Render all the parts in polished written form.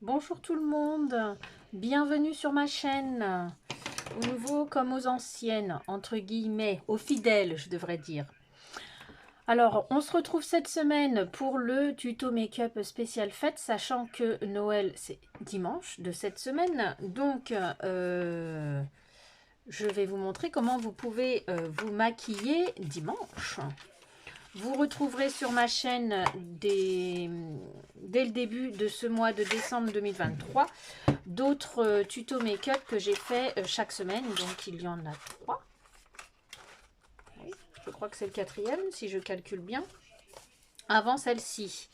Bonjour tout le monde, bienvenue sur ma chaîne, aux nouveaux comme aux anciennes, entre guillemets, aux fidèles je devrais dire. Alors on se retrouve cette semaine pour le tuto make-up spécial fête, sachant que Noël c'est dimanche de cette semaine, donc je vais vous montrer comment vous pouvez vous maquiller dimanche. Vous retrouverez sur ma chaîne dès le début de ce mois de décembre 2023 d'autres tutos make-up que j'ai fait chaque semaine. Donc il y en a 3. Oui, je crois que c'est le 4e si je calcule bien. Avant celle-ci,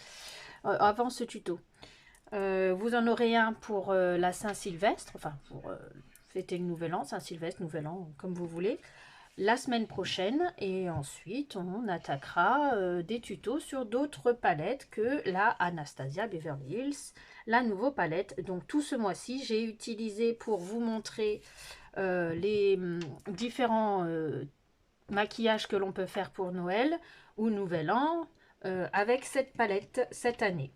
avant ce tuto. Vous en aurez un pour la Saint-Sylvestre, enfin pour fêter le Nouvel An, Saint-Sylvestre, Nouvel An, comme vous voulez, la semaine prochaine. Et ensuite, on attaquera des tutos sur d'autres palettes que la Anastasia Beverly Hills, la nouveau palette. Donc tout ce mois-ci, j'ai utilisé pour vous montrer les différents maquillages que l'on peut faire pour Noël ou Nouvel An avec cette palette cette année.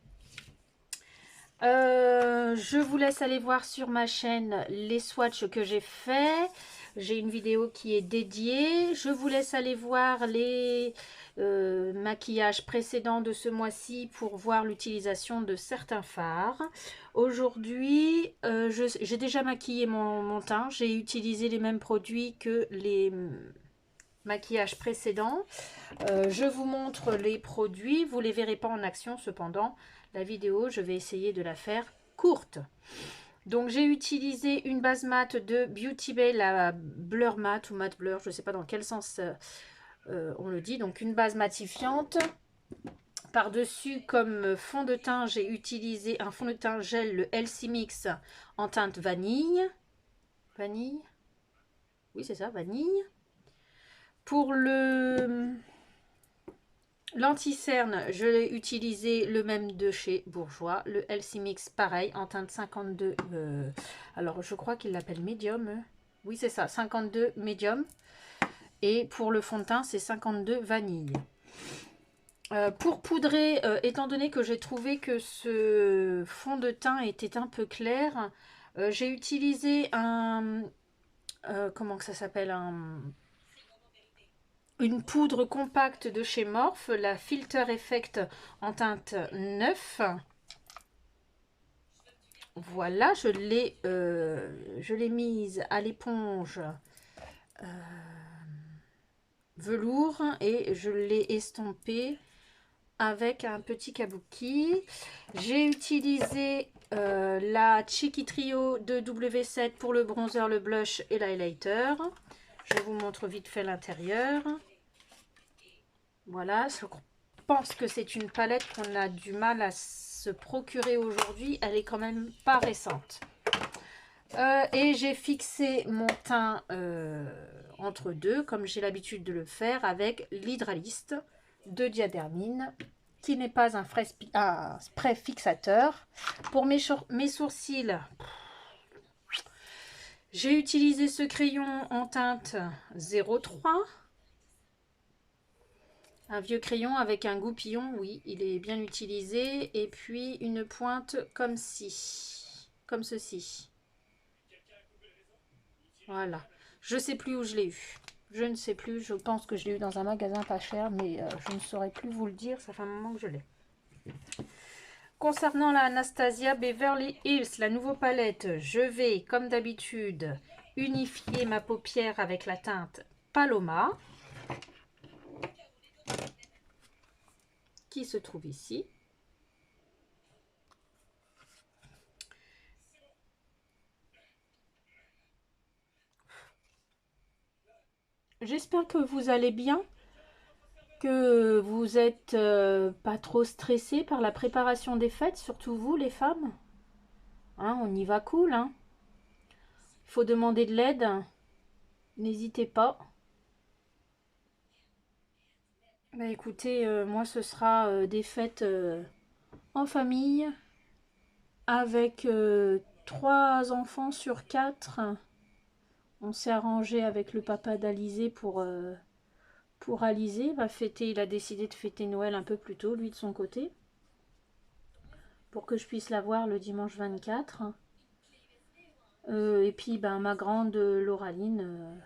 Je vous laisse aller voir sur ma chaîne les swatchs que j'ai fait. J'ai une vidéo qui est dédiée. Je vous laisse aller voir les maquillages précédents de ce mois-ci pour voir l'utilisation de certains fards. Aujourd'hui, j'ai déjà maquillé mon teint. J'ai utilisé les mêmes produits que les maquillages précédents. Je vous montre les produits. Vous ne les verrez pas en action cependant. La vidéo, je vais essayer de la faire courte. Donc j'ai utilisé une base mat de Beauty Bay, la Blur Matte ou Matte Blur, je ne sais pas dans quel sens on le dit. Donc une base matifiante. Par-dessus, comme fond de teint, j'ai utilisé un fond de teint gel, le Elsie Mix en teinte vanille. Vanille? Oui, c'est ça, vanille. Pour le l'anti-cerne, je l'ai utilisé le même de chez Bourjois, le Elsie Mix, pareil, en teinte 52. Alors, je crois qu'il l'appelle médium. Oui, c'est ça, 52 médium. Et pour le fond de teint, c'est 52 vanille. Pour poudrer, étant donné que j'ai trouvé que ce fond de teint était un peu clair, j'ai utilisé un... comment que ça s'appelle, une poudre compacte de chez Morphe, la Filter Effect en teinte 9. Voilà, je l'ai mise à l'éponge velours et je l'ai estompée avec un petit kabuki. J'ai utilisé la Cheeky Trio de W7 pour le bronzer, le blush et l'highlighter. Je vous montre vite fait l'intérieur. Voilà, je pense que c'est une palette qu'on a du mal à se procurer aujourd'hui. Elle est quand même pas récente. Et j'ai fixé mon teint entre deux, comme j'ai l'habitude de le faire, avec l'Hydralist de Diadermine, qui n'est pas un spray fixateur. Pour mes sourcils, j'ai utilisé ce crayon en teinte 03. Un vieux crayon avec un goupillon, oui, il est bien utilisé. Et puis une pointe comme ceci. Voilà. Je sais plus où je l'ai eu. Je ne sais plus, je pense que je l'ai eu dans un magasin pas cher, mais je ne saurais plus vous le dire, ça fait un moment que je l'ai. Concernant la Anastasia Beverly Hills, la nouvelle palette, je vais, comme d'habitude, unifier ma paupière avec la teinte Paloma, qui se trouve ici. J'espère que vous allez bien, que vous êtes pas trop stressés par la préparation des fêtes, surtout vous les femmes. Hein, on y va cool, hein. Il faut demander de l'aide, n'hésitez pas. Bah écoutez, moi ce sera des fêtes en famille, avec 3 enfants sur 4. On s'est arrangé avec le papa d'Alizé pour Alizé. Il a décidé de fêter Noël un peu plus tôt, lui de son côté. pour que je puisse la voir le dimanche 24. Et puis ben, ma grande Lauraline,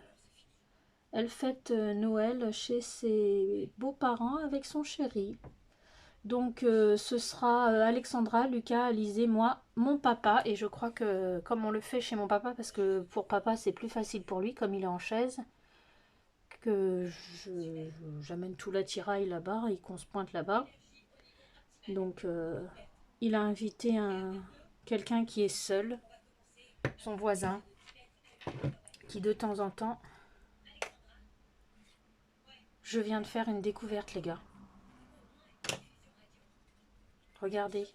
elle fête Noël chez ses beaux-parents avec son chéri. Donc ce sera Alexandra, Lucas, Alizé, moi, mon papa. Et je crois que comme on le fait chez mon papa, parce que pour papa c'est plus facile pour lui comme il est en chaise, que j'amène tout l'attirail là-bas et qu'on se pointe là-bas. Donc il a invité quelqu'un qui est seul, son voisin, qui de temps en temps... Je viens de faire une découverte les gars. Regardez.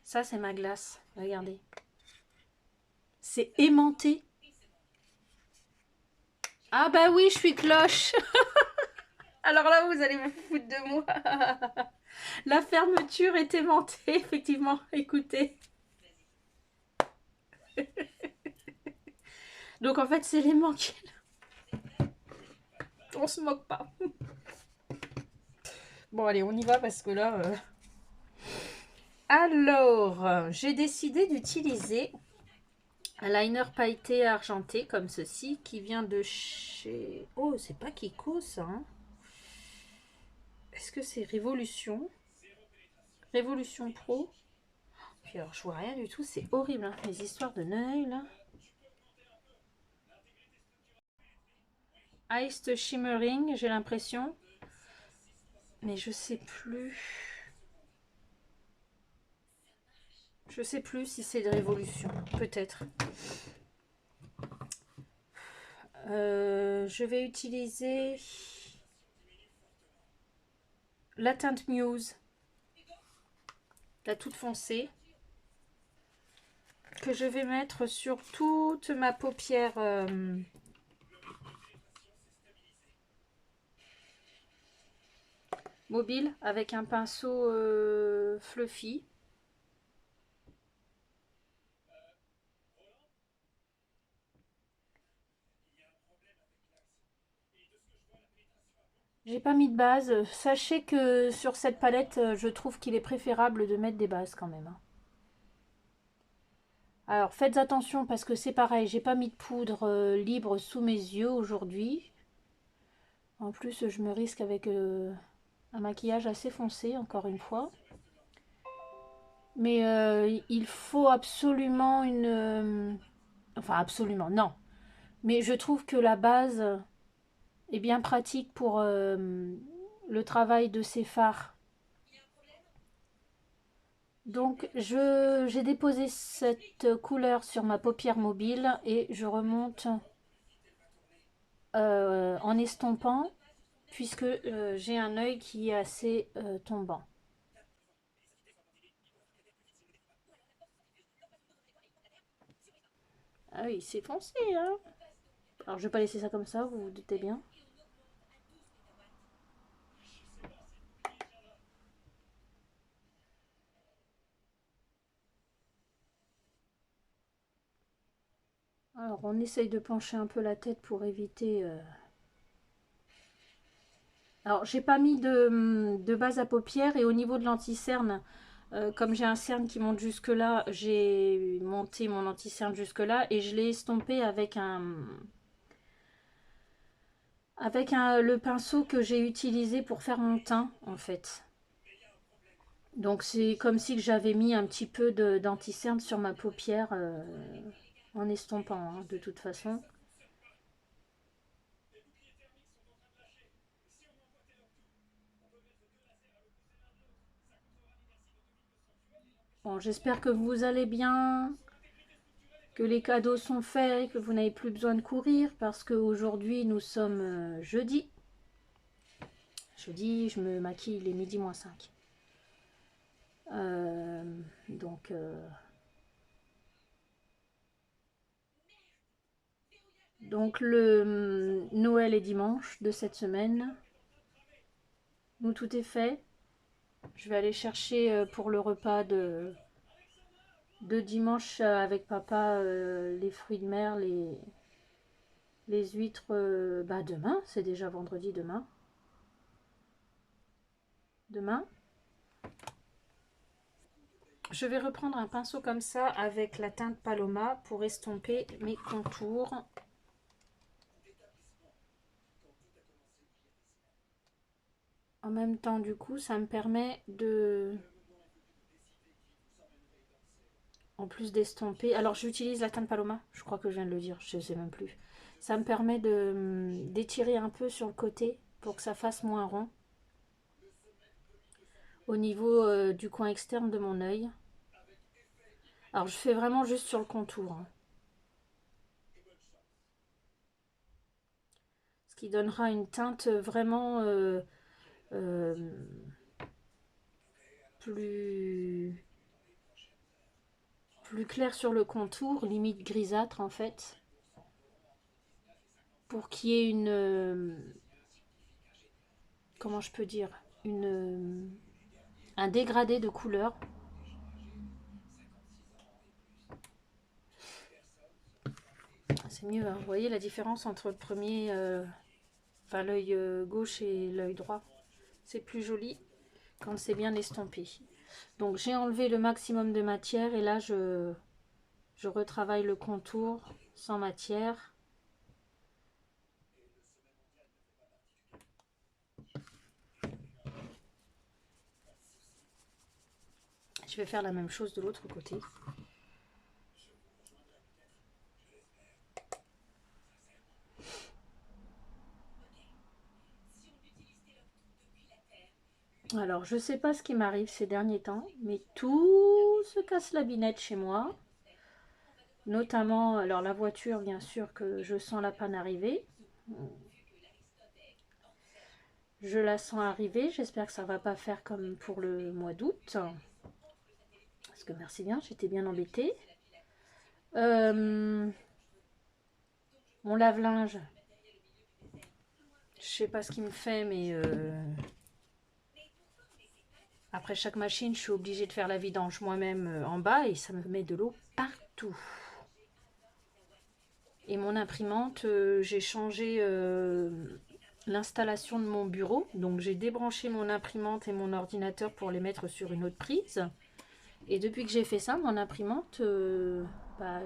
Ça c'est ma glace. Regardez. C'est aimanté. Ah bah oui, je suis cloche. Alors là, vous allez vous foutre de moi. La fermeture est aimantée, effectivement. Écoutez. Donc en fait, c'est l'aimant qui... On se moque pas. Bon, allez, on y va parce que là... Alors, j'ai décidé d'utiliser un liner pailleté argenté comme ceci qui vient de chez... Oh, c'est pas Kiko ça, hein. Est-ce que c'est Révolution? Révolution Pro. Puis alors, je vois rien du tout, c'est horrible, hein, les histoires de Noël, là. Iced Shimmering, j'ai l'impression. Mais je sais plus. Je sais plus si c'est de Révolution, peut-être. Je vais utiliser la teinte Muse, la toute foncée, que je vais mettre sur toute ma paupière mobile avec un pinceau fluffy. J'ai pas mis de base. Sachez que sur cette palette, je trouve qu'il est préférable de mettre des bases quand même. Alors faites attention parce que c'est pareil, j'ai pas mis de poudre libre sous mes yeux aujourd'hui. En plus, je me risque avec un maquillage assez foncé, encore une fois. Mais il faut absolument une... enfin, absolument, non. Mais je trouve que la base est bien pratique pour le travail de ces fards. Donc, j'ai déposé cette couleur sur ma paupière mobile et je remonte en estompant puisque j'ai un œil qui est assez tombant. Ah oui, c'est foncé, hein. Alors, je vais pas laisser ça comme ça, vous vous doutez bien. Alors, on essaye de pencher un peu la tête pour éviter... Alors, j'ai pas mis de base à paupières et au niveau de l'anti-cerne, comme j'ai un cerne qui monte jusque là, j'ai monté mon anti-cerne jusque là et je l'ai estompé avec le pinceau que j'ai utilisé pour faire mon teint en fait. Donc c'est comme si j'avais mis un petit peu d'anti-cerne sur ma paupière en estompant hein, de toute façon. Bon, j'espère que vous allez bien, que les cadeaux sont faits, que vous n'avez plus besoin de courir parce qu'aujourd'hui nous sommes jeudi. Jeudi, je me maquille les midi moins 5. Donc, le Noël est dimanche de cette semaine. Nous, tout est fait. Je vais aller chercher pour le repas de dimanche avec papa les fruits de mer, les huîtres. Bah demain, c'est déjà vendredi demain. Demain. Je vais reprendre un pinceau comme ça avec la teinte Paloma pour estomper mes contours. En même temps, du coup, ça me permet de... En plus d'estomper... Alors, j'utilise la teinte Paloma. Je crois que je viens de le dire. Je ne sais même plus. Ça me permet d'étirer un peu sur le côté pour que ça fasse moins rond. Au niveau du coin externe de mon œil. Alors, je fais vraiment juste sur le contour. Hein. Ce qui donnera une teinte vraiment euh, plus claire sur le contour, limite grisâtre en fait. Pour qu'il y ait une... comment je peux dire un dégradé de couleur. C'est mieux, hein. Vous voyez la différence entre le premier, enfin l'œil gauche et l'œil droit. C'est plus joli quand c'est bien estompé. Donc j'ai enlevé le maximum de matière et là je retravaille le contour sans matière. Je vais faire la même chose de l'autre côté. Alors, je sais pas ce qui m'arrive ces derniers temps, mais tout se casse la binette chez moi. Notamment, alors la voiture, bien sûr que je sens la panne arriver. Je la sens arriver. J'espère que ça va pas faire comme pour le mois d'août. Parce que merci bien, j'étais bien embêtée. Mon lave-linge, je sais pas ce qu'il me fait, mais après chaque machine, je suis obligée de faire la vidange moi-même en bas et ça me met de l'eau partout. Et mon imprimante, j'ai changé l'installation de mon bureau. Donc j'ai débranché mon imprimante et mon ordinateur pour les mettre sur une autre prise. Et depuis que j'ai fait ça, mon imprimante bah,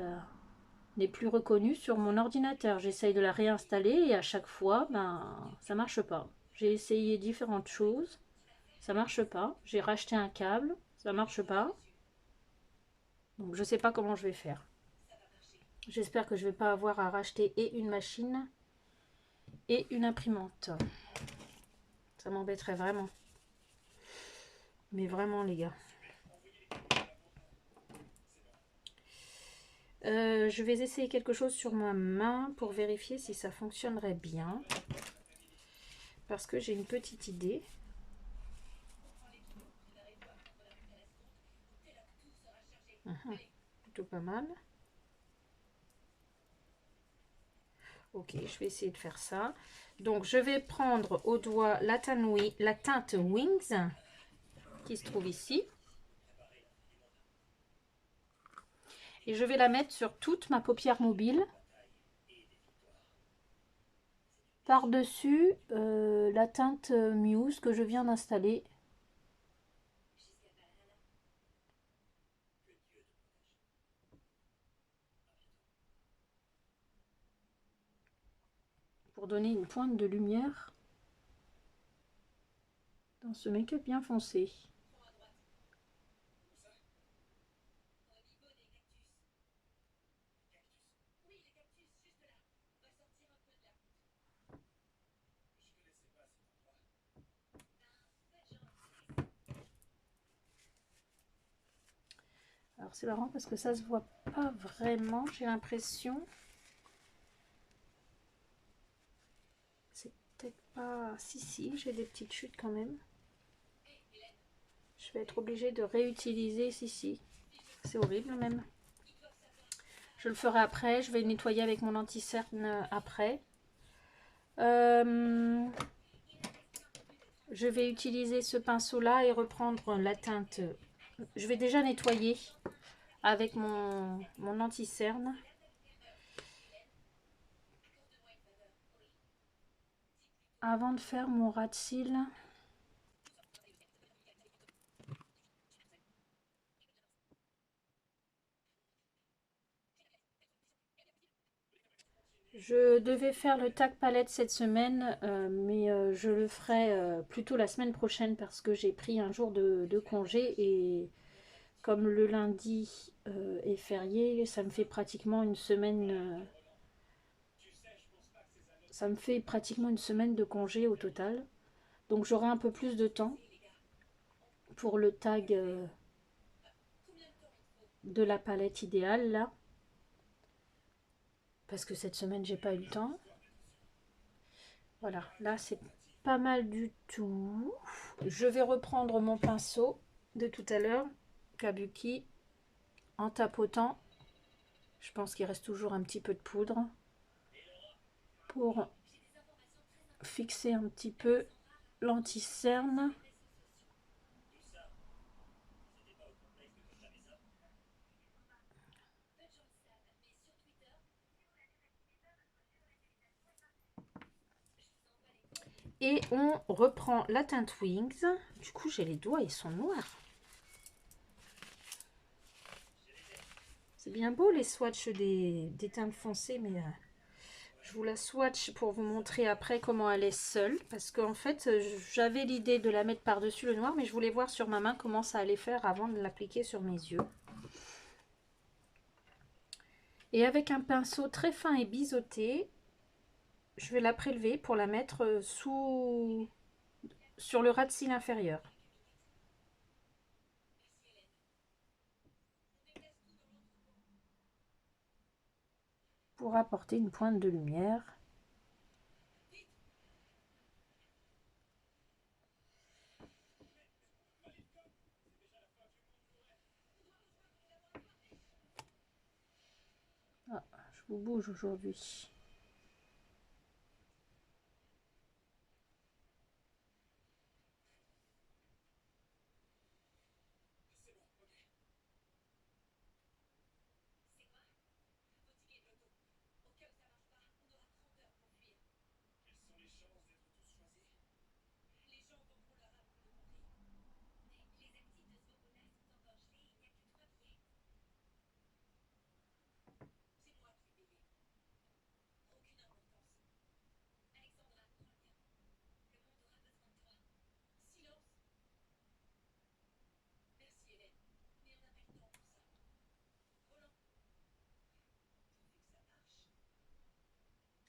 n'est plus reconnue sur mon ordinateur. J'essaye de la réinstaller et à chaque fois, ben, ça marche pas. J'ai essayé différentes choses, ça marche pas. J'ai racheté un câble, ça marche pas. Donc je sais pas comment je vais faire. J'espère que je vais pas avoir à racheter et une machine et une imprimante. Ça m'embêterait vraiment. Mais vraiment les gars. Je vais essayer quelque chose sur ma main pour vérifier si ça fonctionnerait bien. Parce que j'ai une petite idée. Plutôt pas mal. Ok, je vais essayer de faire ça. Donc je vais prendre au doigt la teinte Wings qui se trouve ici. Et je vais la mettre sur toute ma paupière mobile. Par-dessus la teinte Muse que je viens d'installer. Pour donner une pointe de lumière dans ce make-up bien foncé. Alors c'est marrant parce que ça se voit pas vraiment, j'ai l'impression. C'est peut-être pas... Si, j'ai des petites chutes quand même. Je vais être obligée de réutiliser, si. C'est horrible même. Je le ferai après, je vais nettoyer avec mon anti-cerne après. Je vais utiliser ce pinceau là et reprendre la teinte. Je vais déjà nettoyer avec mon anti-cerne. Avant de faire mon ras de cils. Je devais faire le tag palette cette semaine, mais je le ferai plutôt la semaine prochaine parce que j'ai pris un jour de congé et comme le lundi est férié, ça me fait pratiquement une semaine. Ça me fait pratiquement une semaine de congé au total. Donc j'aurai un peu plus de temps pour le tag de la palette idéale là. Parce que cette semaine j'ai pas eu le temps. Voilà, là c'est pas mal du tout. Je vais reprendre mon pinceau de tout à l'heure, Kabuki, en tapotant. Je pense qu'il reste toujours un petit peu de poudre pour fixer un petit peu l'anti-cerne. Et on reprend la teinte Wings. Du coup, j'ai les doigts, ils sont noirs. C'est bien beau les swatchs des teintes foncées, mais je vous la swatch pour vous montrer après comment elle est seule. Parce qu'en fait, j'avais l'idée de la mettre par-dessus le noir, mais je voulais voir sur ma main comment ça allait faire avant de l'appliquer sur mes yeux. Et avec un pinceau très fin et biseauté, je vais la prélever pour la mettre sur le ras de cils inférieur. Pour apporter une pointe de lumière. Ah, je vous bouge aujourd'hui.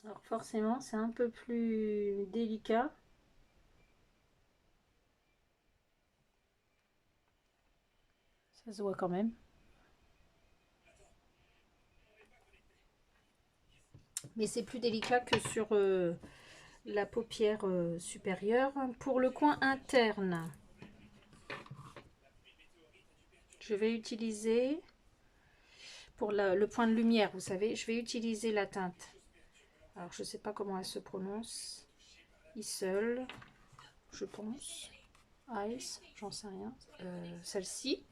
Alors forcément, c'est un peu plus délicat. Ça se voit quand même. Mais c'est plus délicat que sur la paupière supérieure. Pour le coin interne, je vais utiliser, pour le point de lumière, vous savez, je vais utiliser la teinte. Alors, je ne sais pas comment elle se prononce. Isle, je pense. Ice, j'en sais rien. Celle-ci,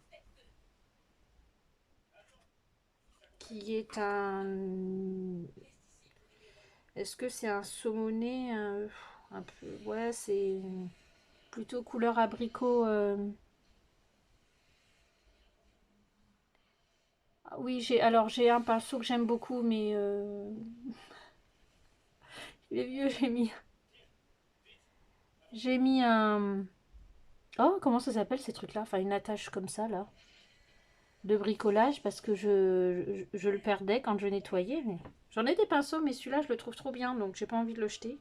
qui est un... Est-ce que c'est un saumoné un peu... Ouais, c'est plutôt couleur abricot. Oui, j'ai un pinceau que j'aime beaucoup, mais il est vieux, j'ai mis un... Oh, comment ça s'appelle ces trucs-là? Enfin, une attache comme ça, là, de bricolage, parce que je le perdais quand je nettoyais. Mais... J'en ai des pinceaux, mais celui-là, je le trouve trop bien, donc j'ai pas envie de le jeter.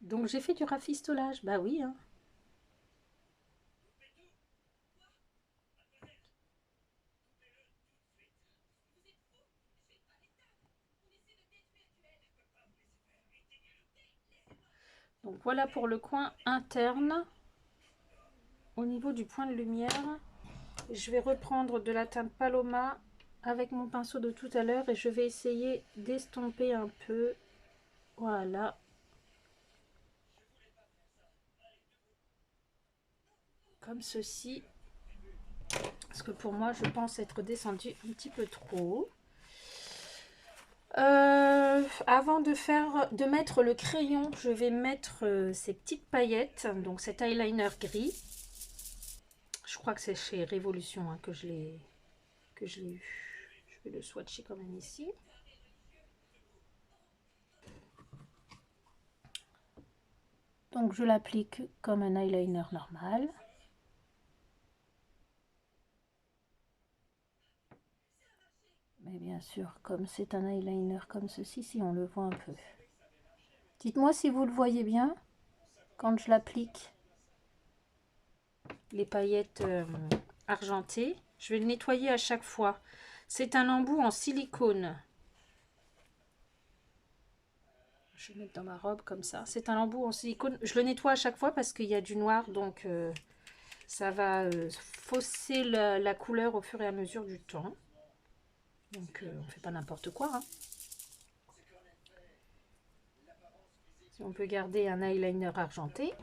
Donc j'ai fait du rafistolage, bah oui, hein. Donc voilà pour le coin interne. Au niveau du point de lumière, je vais reprendre de la teinte Paloma avec mon pinceau de tout à l'heure et je vais essayer d'estomper un peu. Voilà. Comme ceci. Parce que pour moi, je pense être descendu un petit peu trop. Avant de mettre le crayon, je vais mettre ces petites paillettes. Donc cet eyeliner gris. Je crois que c'est chez Révolution hein, que je l'ai eu. vais le swatcher quand même ici. Donc je l'applique comme un eyeliner normal. Mais bien sûr, comme c'est un eyeliner comme ceci, si on le voit un peu. Dites-moi si vous le voyez bien quand je l'applique. Les paillettes argentées. Je vais le nettoyer à chaque fois. C'est un embout en silicone. Je vais le mettre dans ma robe comme ça. C'est un embout en silicone. Je le nettoie à chaque fois parce qu'il y a du noir. Donc ça va fausser la couleur au fur et à mesure du temps. Donc on ne fait pas n'importe quoi. Hein. Si on peut garder un eyeliner argenté.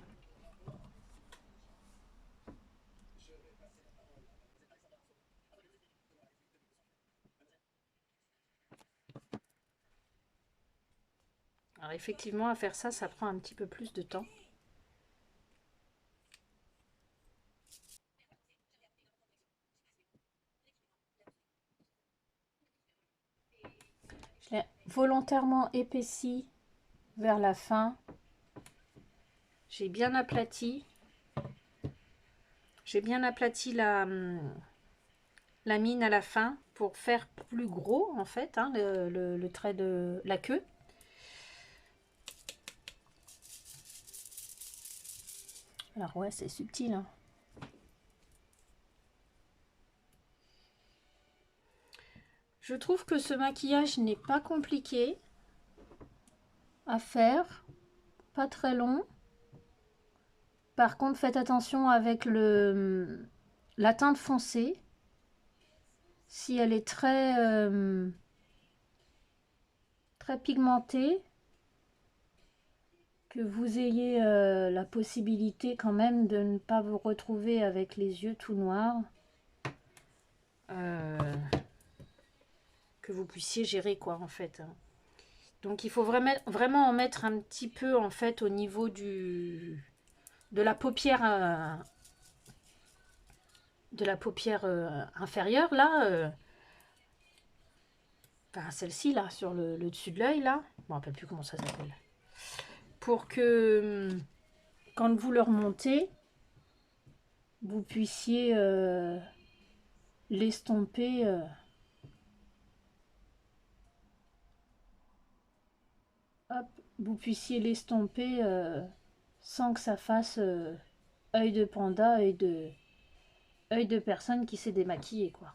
Alors effectivement, à faire ça, ça prend un petit peu plus de temps. Je l'ai volontairement épaissi vers la fin. J'ai bien aplati. J'ai bien aplati la mine à la fin pour faire plus gros en fait, hein, le trait de la queue. Alors ouais, c'est subtil. Hein. Je trouve que ce maquillage n'est pas compliqué à faire, pas très long. Par contre, faites attention avec la teinte foncée. Si elle est très pigmentée, que vous ayez la possibilité quand même de ne pas vous retrouver avec les yeux tout noirs. Que vous puissiez gérer quoi en fait. Donc il faut vraiment en mettre un petit peu en fait au niveau de la paupière inférieure là. Enfin celle-ci là sur le dessus de l'œil là. Je ne me rappelle plus comment ça s'appelle. Pour que quand vous le remontez, vous puissiez l'estomper. Hop, vous puissiez l'estomper sans que ça fasse œil de panda, œil de personne qui s'est démaquillée quoi.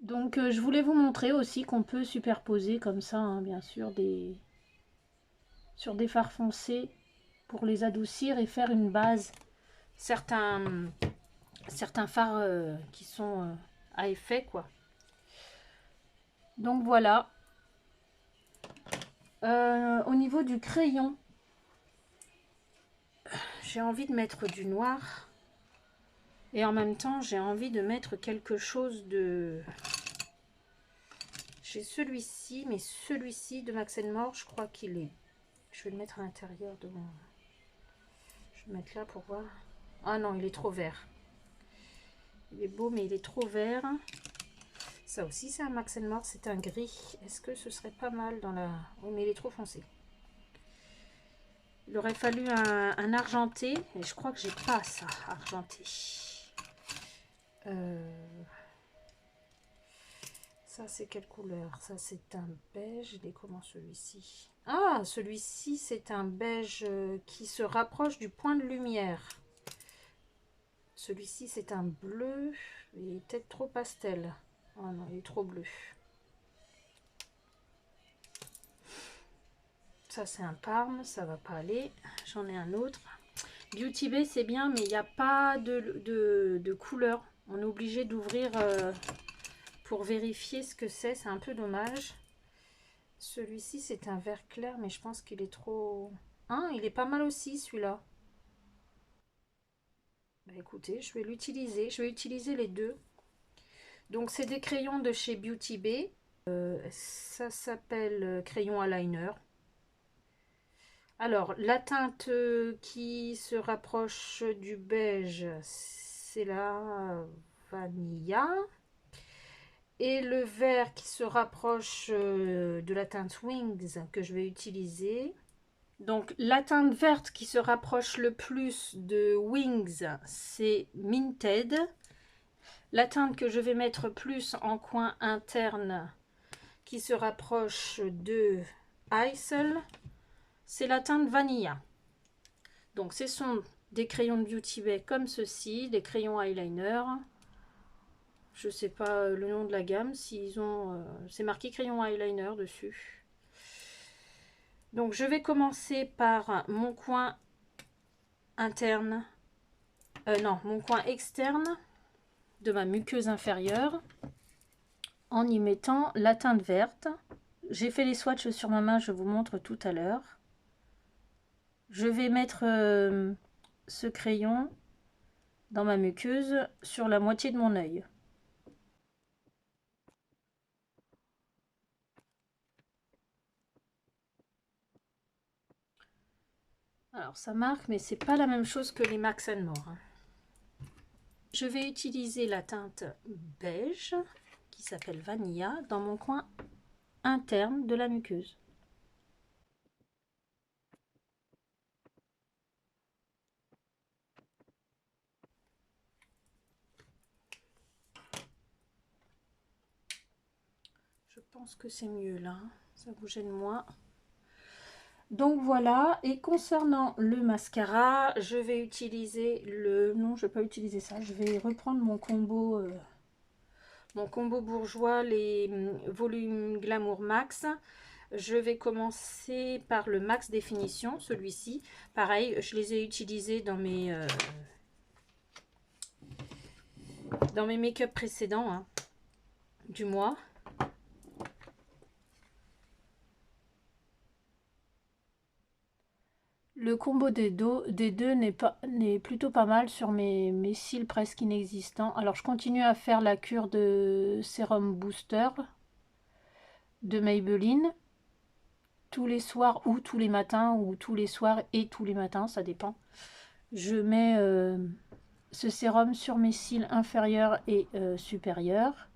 Donc je voulais vous montrer aussi qu'on peut superposer comme ça, hein, bien sûr, sur des fards foncés pour les adoucir et faire une base. Certains fards qui sont à effet quoi. Donc voilà. Au niveau du crayon, j'ai envie de mettre du noir. Et en même temps, j'ai envie de mettre quelque chose de... J'ai celui-ci, mais celui-ci de Max More, je crois qu'il est... Je vais le mettre à l'intérieur de mon... Je vais le mettre là pour voir. Ah non, il est trop vert. Il est beau, mais il est trop vert. Ça aussi, c'est un Max More, c'est un gris. Est-ce que ce serait pas mal dans la... Oh, mais il est trop foncé. Il aurait fallu un argenté, et je crois que j'ai pas ça, argenté. Ça, c'est quelle couleur? Ça, c'est un beige. Il est comment celui-ci? Ah, celui-ci, c'est un beige qui se rapproche du point de lumière. Celui-ci, c'est un bleu. Il est peut-être trop pastel. Oh non, il est trop bleu. Ça, c'est un Parme. Ça va pas aller. J'en ai un autre. Beauty Bay, c'est bien, mais il n'y a pas de couleur. On est obligé d'ouvrir pour vérifier ce que c'est. C'est un peu dommage. Celui-ci, c'est un vert clair, mais je pense qu'il est trop... Hein, il est pas mal aussi, celui-là. Bah, écoutez, je vais l'utiliser. Je vais utiliser les deux. Donc, c'est des crayons de chez Beauty Bay. Ça s'appelle crayon eyeliner. Alors, la teinte qui se rapproche du beige, c'est la Vanilla. Et le vert qui se rapproche de la teinte Wings que je vais utiliser. Donc la teinte verte qui se rapproche le plus de Wings, c'est Minted. La teinte que je vais mettre plus en coin interne qui se rapproche de Isle, c'est la teinte Vanilla. Donc ce sont des crayons de Beauty Bay comme ceci, des crayons eyeliner. Je sais pas le nom de la gamme, s'ils ont, c'est marqué crayon eyeliner dessus. Donc je vais commencer par mon coin interne, non, mon coin externe de ma muqueuse inférieure en y mettant la teinte verte. J'ai fait les swatchs sur ma main, je vous montre tout à l'heure. Je vais mettre ce crayon dans ma muqueuse sur la moitié de mon œil. Alors ça marque, mais c'est pas la même chose que les Max & More. Je vais utiliser la teinte beige qui s'appelle Vanilla dans mon coin interne de la muqueuse. Je pense que c'est mieux là, ça vous gêne moins. Donc voilà, et concernant le mascara, je vais utiliser le... Non, je ne vais pas utiliser ça, je vais reprendre mon combo bourgeois, les volumes Glamour Max. Je vais commencer par le Max Définition, celui-ci. Pareil, je les ai utilisés dans mes make-up précédents hein, du mois. Le combo des deux n'est plutôt pas mal sur mes cils presque inexistants. Alors je continue à faire la cure de sérum booster de Maybelline tous les soirs ou tous les matins ou tous les soirs et tous les matins, ça dépend. Je mets ce sérum sur mes cils inférieurs et supérieurs.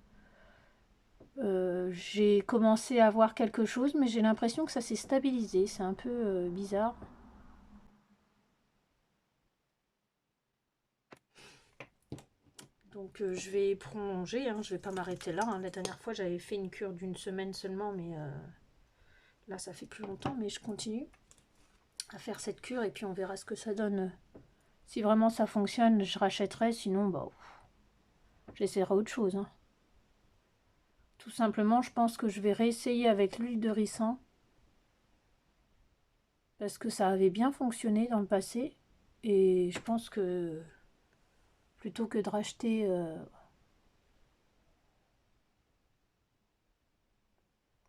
J'ai commencé à voir quelque chose mais j'ai l'impression que ça s'est stabilisé, c'est un peu bizarre. Donc je vais prolonger, hein, je vais pas m'arrêter là. Hein. La dernière fois j'avais fait une cure d'une semaine seulement, mais là ça fait plus longtemps, mais je continue à faire cette cure et puis on verra ce que ça donne. Si vraiment ça fonctionne, je rachèterai, sinon bah, j'essaierai autre chose. Hein. Tout simplement, je pense que je vais réessayer avec l'huile de ricin. Parce que ça avait bien fonctionné dans le passé. Et je pense que plutôt que de racheter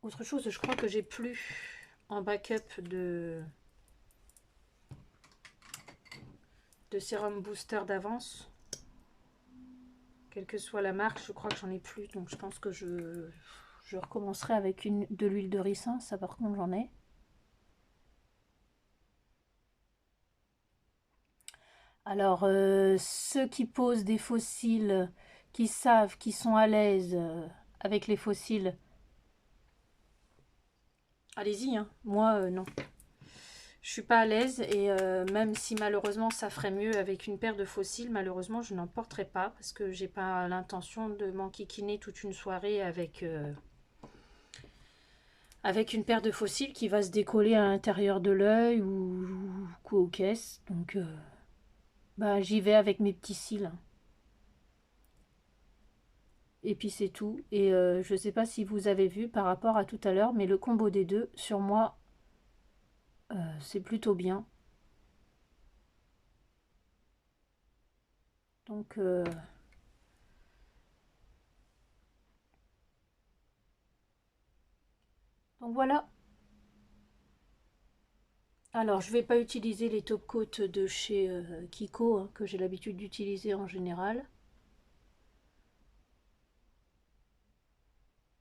autre chose, je crois que j'ai plus en backup de sérum booster d'avance. Quelle que soit la marque, je crois que j'en ai plus. Donc je pense que je recommencerai avec de l'huile de ricin. Ça par contre j'en ai. Alors ceux qui posent des fossiles, qui savent, qui sont à l'aise avec les fossiles, allez-y, hein. Moi non. Je suis pas à l'aise et même si malheureusement ça ferait mieux avec une paire de fossiles, malheureusement je n'en porterai pas parce que j'ai pas l'intention de m'enquiquiner toute une soirée avec une paire de fossiles qui va se décoller à l'intérieur de l'œil ou aux caisses. Donc bah, j'y vais avec mes petits cils. Et puis c'est tout. Et je sais pas si vous avez vu par rapport à tout à l'heure, mais le combo des deux sur moi c'est plutôt bien. Donc voilà. Alors je vais pas utiliser les top coats de chez Kiko hein, que j'ai l'habitude d'utiliser en général.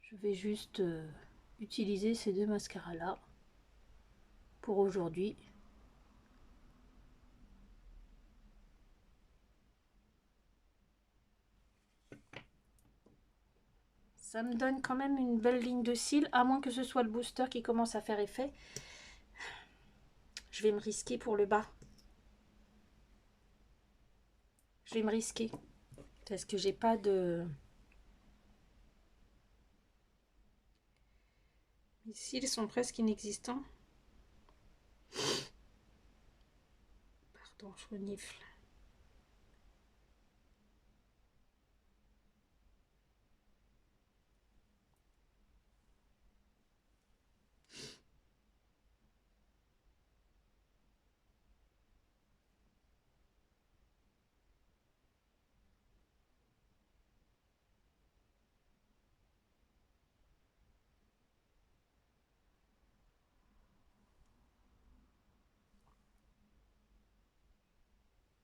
Je vais juste utiliser ces deux mascaras là pour aujourd'hui. Ça me donne quand même une belle ligne de cils, à moins que ce soit le booster qui commence à faire effet. Je vais me risquer pour le bas. Je vais me risquer. Parce que j'ai pas de... Les cils sont presque inexistants. Pardon, je renifle.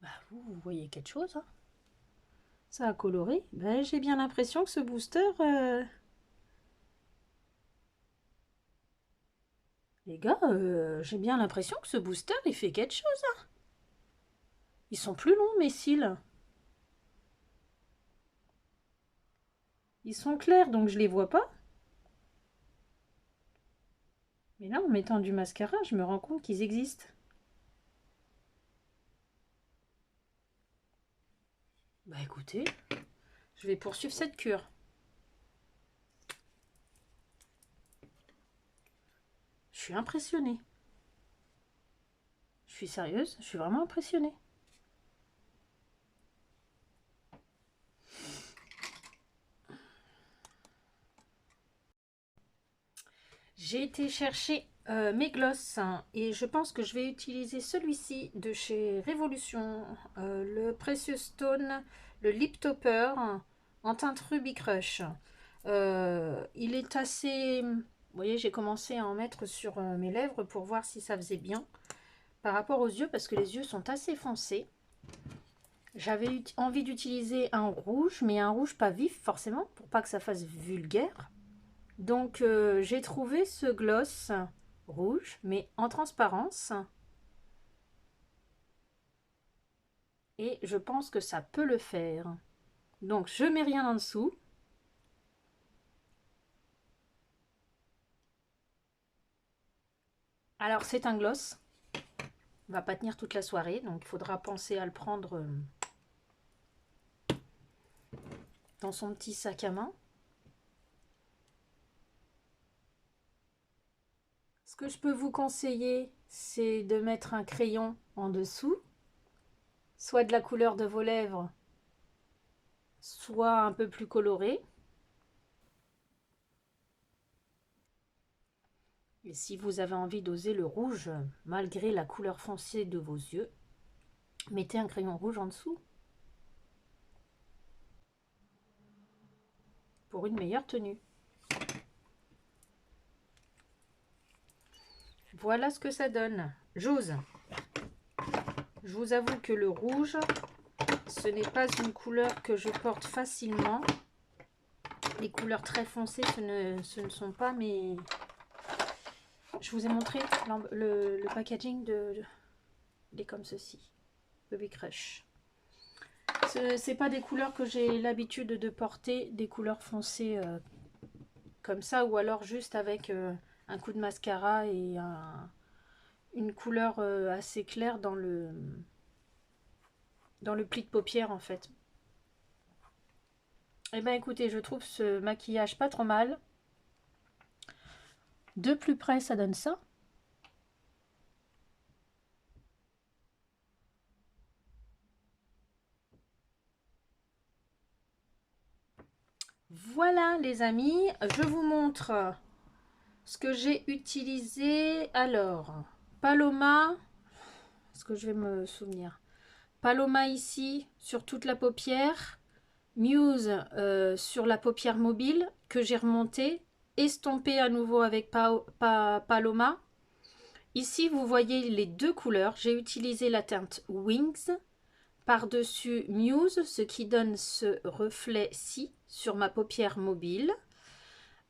Bah, vous voyez quelque chose, hein? Ça a coloré. Ben, j'ai bien l'impression que ce booster... Les gars, j'ai bien l'impression que ce booster, il fait quelque chose, hein. Ils sont plus longs, mes cils. Ils sont clairs, donc je les vois pas. Mais là, en mettant du mascara, je me rends compte qu'ils existent. Bah écoutez, je vais poursuivre cette cure. Je suis impressionnée. Je suis sérieuse, je suis vraiment impressionnée. J'ai été chercher mes glosses et je pense que je vais utiliser celui-ci de chez Révolution, le Precious Stone, le Lip Topper en teinte Ruby Crush. Il est assez... Vous voyez, j'ai commencé à en mettre sur mes lèvres pour voir si ça faisait bien par rapport aux yeux parce que les yeux sont assez foncés. J'avais envie d'utiliser un rouge, mais un rouge pas vif forcément pour pas que ça fasse vulgaire. Donc j'ai trouvé ce gloss rouge, mais en transparence. Et je pense que ça peut le faire. Donc je mets rien en dessous. Alors c'est un gloss. Il va pas tenir toute la soirée, donc il faudra penser à le prendre dans son petit sac à main. Ce que je peux vous conseiller, c'est de mettre un crayon en dessous, soit de la couleur de vos lèvres, soit un peu plus coloré. Et si vous avez envie d'oser le rouge, malgré la couleur foncée de vos yeux, mettez un crayon rouge en dessous pour une meilleure tenue. Voilà ce que ça donne. J'ose. Je vous avoue que le rouge, ce n'est pas une couleur que je porte facilement. Les couleurs très foncées, ce ne sont pas mes... Je vous ai montré le packaging il est comme ceci. Ruby Crush. Ce n'est pas des couleurs que j'ai l'habitude de porter, des couleurs foncées comme ça, ou alors juste avec un coup de mascara et une couleur assez claire dans le pli de paupière en fait. Et ben écoutez, je trouve ce maquillage pas trop mal. De plus près, ça donne ça. Voilà les amis, je vous montre ce que j'ai utilisé. Alors, Paloma, est-ce que je vais me souvenir? Paloma ici sur toute la paupière, Muse sur la paupière mobile que j'ai remontée, estompée à nouveau avec Paloma. Ici vous voyez les deux couleurs, j'ai utilisé la teinte Wings par-dessus Muse, ce qui donne ce reflet-ci sur ma paupière mobile.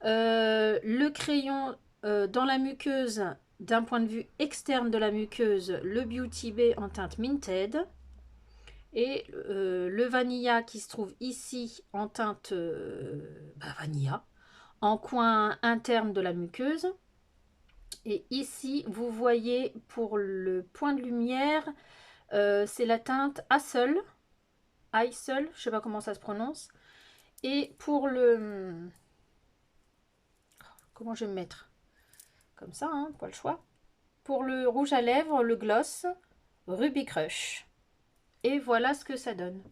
Le crayon dans la muqueuse, d'un point de vue externe de la muqueuse, le Beauty Bay en teinte Minted. Et le vanilla qui se trouve ici en teinte vanilla, en coin interne de la muqueuse. Et ici, vous voyez pour le point de lumière, c'est la teinte Hassel, Hassel, je sais pas comment ça se prononce. Et pour le... Comment je vais me mettre? Comme ça, hein, pas le choix. Pour le rouge à lèvres, le gloss, Ruby Crush. Et voilà ce que ça donne.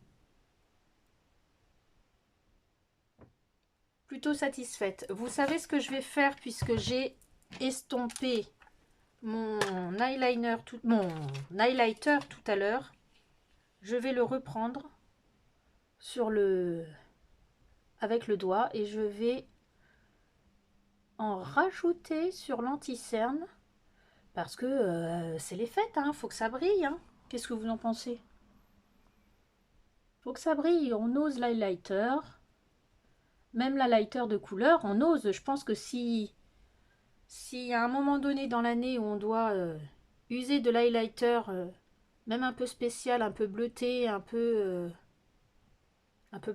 Plutôt satisfaite. Vous savez ce que je vais faire puisque j'ai estompé mon eyeliner, mon highlighter tout à l'heure. Je vais le reprendre sur le avec le doigt et je vais en rajouter sur l'anti-cerne parce que c'est les fêtes, hein, faut que ça brille. Hein. Qu'est-ce que vous en pensez? Faut que ça brille, on ose l'highlighter. Même l'highlighter de couleur, on ose. Je pense que si à un moment donné dans l'année où on doit user de l'highlighter, même un peu spécial, un peu bleuté, un peu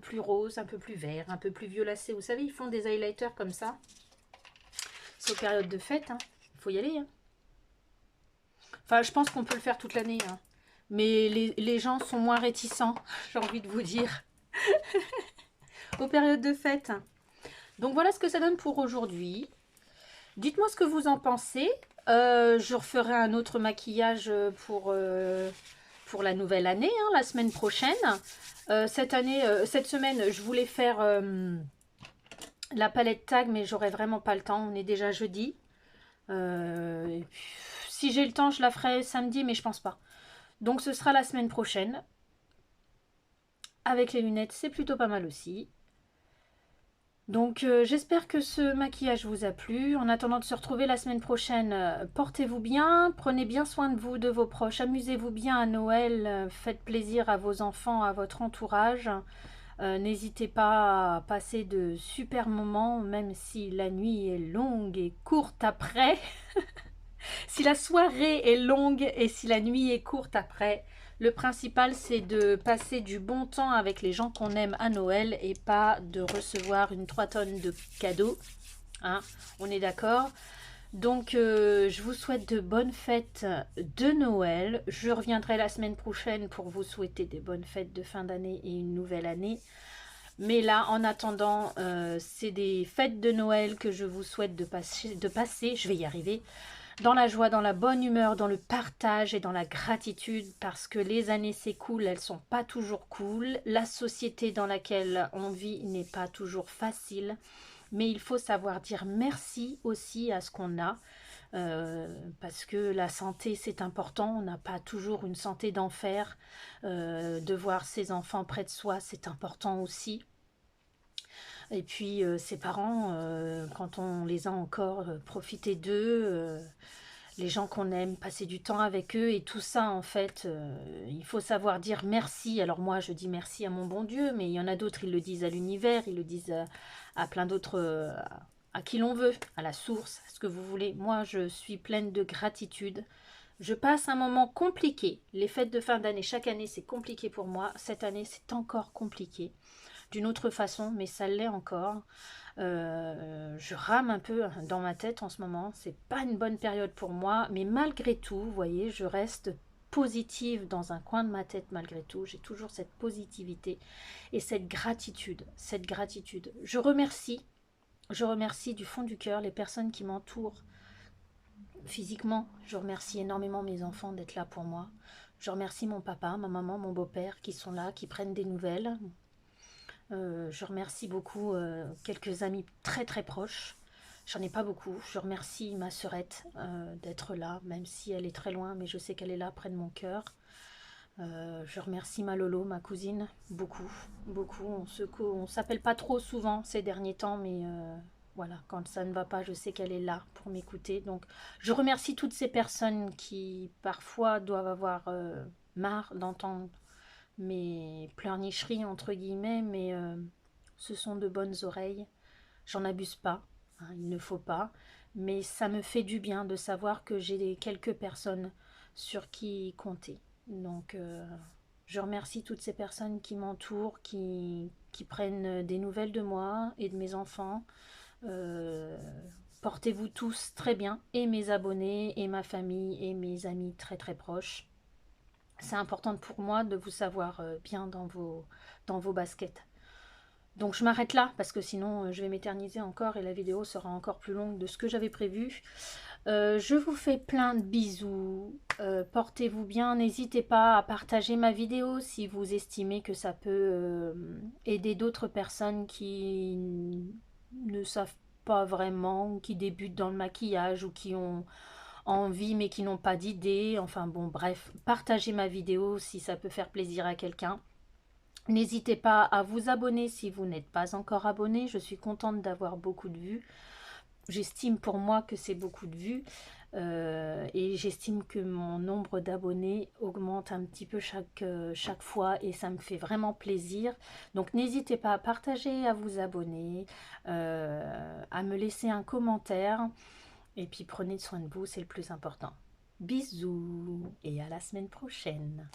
plus rose, un peu plus vert, un peu plus violacé. Vous savez, ils font des highlighters comme ça. C'est aux périodes de fête, hein. Il faut y aller. Hein. Enfin, je pense qu'on peut le faire toute l'année. Hein. Mais les gens sont moins réticents, j'ai envie de vous dire, aux périodes de fête. Donc voilà ce que ça donne pour aujourd'hui. Dites-moi ce que vous en pensez. Je referai un autre maquillage pour la nouvelle année, hein, la semaine prochaine. Cette semaine, je voulais faire la palette tag, mais j'aurai vraiment pas le temps. On est déjà jeudi. Si j'ai le temps, je la ferai samedi, mais je pense pas. Donc ce sera la semaine prochaine. Avec les lunettes, c'est plutôt pas mal aussi. Donc j'espère que ce maquillage vous a plu. En attendant de se retrouver la semaine prochaine, portez-vous bien, prenez bien soin de vous, de vos proches, amusez-vous bien à Noël, faites plaisir à vos enfants, à votre entourage. N'hésitez pas à passer de super moments, même si la nuit est longue et courte après. Si la soirée est longue et si la nuit est courte après, le principal c'est de passer du bon temps avec les gens qu'on aime à Noël et pas de recevoir une 3 tonnes de cadeaux. Hein, on est d'accord? Donc je vous souhaite de bonnes fêtes de Noël. Je reviendrai la semaine prochaine pour vous souhaiter des bonnes fêtes de fin d'année et une nouvelle année. Mais là, en attendant, c'est des fêtes de Noël que je vous souhaite de passer, je vais y arriver, dans la joie, dans la bonne humeur, dans le partage et dans la gratitude, parce que les années s'écoulent, elles sont pas toujours cool. La société dans laquelle on vit n'est pas toujours facile, mais il faut savoir dire merci aussi à ce qu'on a, parce que la santé c'est important, on n'a pas toujours une santé d'enfer, de voir ses enfants près de soi c'est important aussi. Et puis ses parents, quand on les a encore, profiter d'eux, les gens qu'on aime, passer du temps avec eux et tout ça en fait, il faut savoir dire merci. Alors moi je dis merci à mon bon Dieu, mais il y en a d'autres, ils le disent à l'univers, ils le disent à plein d'autres, à qui l'on veut, à la source, à ce que vous voulez. Moi je suis pleine de gratitude. Je passe un moment compliqué. Les fêtes de fin d'année, chaque année c'est compliqué pour moi. Cette année c'est encore compliqué. D'une autre façon, mais ça l'est encore. Je rame un peu dans ma tête en ce moment. C'est pas une bonne période pour moi, mais malgré tout, vous voyez, je reste positive dans un coin de ma tête malgré tout. J'ai toujours cette positivité et cette gratitude. Je remercie du fond du cœur les personnes qui m'entourent physiquement. Je remercie énormément mes enfants d'être là pour moi. Je remercie mon papa, ma maman, mon beau-père qui sont là, qui prennent des nouvelles. Je remercie beaucoup quelques amis très très proches. J'en ai pas beaucoup. Je remercie ma sœurette d'être là, même si elle est très loin, mais je sais qu'elle est là près de mon cœur. Je remercie ma Lolo, ma cousine, beaucoup, beaucoup. On s'appelle pas trop souvent ces derniers temps, mais voilà, quand ça ne va pas, je sais qu'elle est là pour m'écouter. Donc, je remercie toutes ces personnes qui parfois doivent avoir marre d'entendre mes pleurnicheries entre guillemets, mais ce sont de bonnes oreilles. J'en abuse pas, hein, il ne faut pas, mais ça me fait du bien de savoir que j'ai quelques personnes sur qui compter. Donc Je remercie toutes ces personnes qui m'entourent, qui prennent des nouvelles de moi et de mes enfants. Euh, Portez-vous tous très bien, et mes abonnés, et ma famille, et mes amis très très proches. C'est important pour moi de vous savoir bien dans vos baskets. Donc je m'arrête là parce que sinon je vais m'éterniser encore et la vidéo sera encore plus longue de ce que j'avais prévu. Je vous fais plein de bisous. Portez-vous bien. N'hésitez pas à partager ma vidéo si vous estimez que ça peut aider d'autres personnes qui ne savent pas vraiment, ou qui débutent dans le maquillage, ou qui ont envie mais qui n'ont pas d'idée. Enfin bon, bref, partagez ma vidéo si ça peut faire plaisir à quelqu'un. N'hésitez pas à vous abonner si vous n'êtes pas encore abonné. Je suis contente d'avoir beaucoup de vues. J'estime pour moi que c'est beaucoup de vues. Et j'estime que mon nombre d'abonnés augmente un petit peu chaque fois et ça me fait vraiment plaisir. Donc n'hésitez pas à partager, à vous abonner, à me laisser un commentaire. Et puis prenez soin de vous, c'est le plus important. Bisous et à la semaine prochaine.